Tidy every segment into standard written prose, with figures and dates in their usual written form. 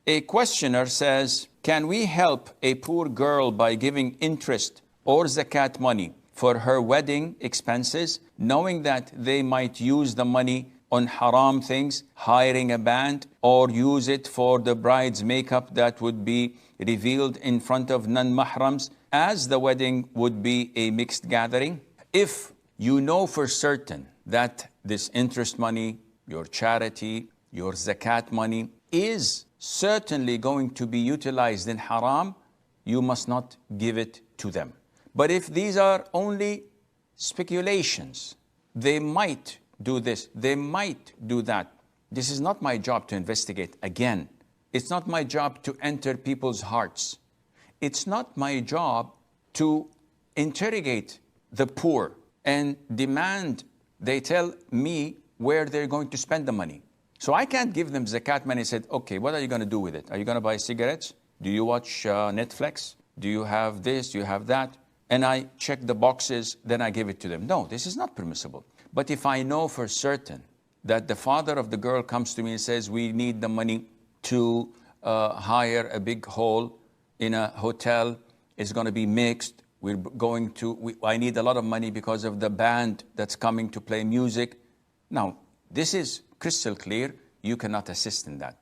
A questioner says, can we help a poor girl by giving interest or zakat money for her wedding expenses, knowing that they might use the money on haram things, hiring a band, or use it for the bride's makeup that would be revealed in front of non-mahrams, as the wedding would be a mixed gathering? If you know for certain that this interest money, your charity, your zakat money is certainly going to be utilized in haram, you must not give it to them. But if these are only speculations, they might do this, they might do that. This is not my job to investigate. Again, it's not my job to enter people's hearts. It's not my job to interrogate the poor and demand they tell me where they're going to spend the money. So I can't give them zakat money and say, okay, what are you going to do with it? Are you going to buy cigarettes? Do you watch Netflix? Do you have this? Do you have that? And I check the boxes, then I give it to them. No, this is not permissible. But if I know for certain that the father of the girl comes to me and says, we need the money to hire a big hall in a hotel, it's going to be mixed, I need a lot of money because of the band that's coming to play music. Now, this is crystal clear, you cannot assist in that.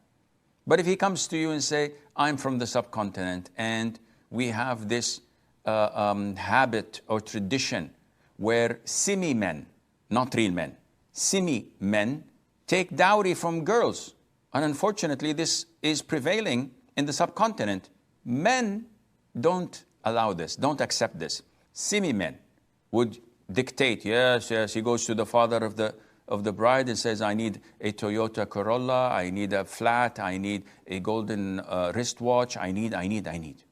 But if he comes to you and say, I'm from the subcontinent and we have this habit or tradition where simi-men, not real men, simi-men take dowry from girls. And unfortunately, this is prevailing in the subcontinent. Men don't allow this, don't accept this. Simi-men would dictate, yes, he goes to the father of the bride and says, I need a Toyota Corolla, I need a flat, I need a golden wristwatch, I need.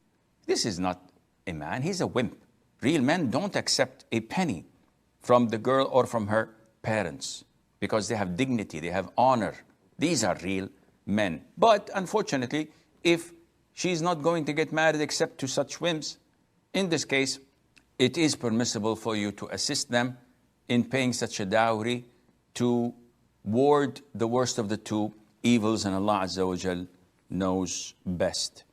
This is not a man, he's a wimp. Real men don't accept a penny from the girl or from her parents because they have dignity, they have honor. These are real men. But unfortunately, if she's not going to get married except to such wimps, in this case, it is permissible for you to assist them in paying such a dowry to ward the worst of the two evils, and Allah Azza wa Jal knows best.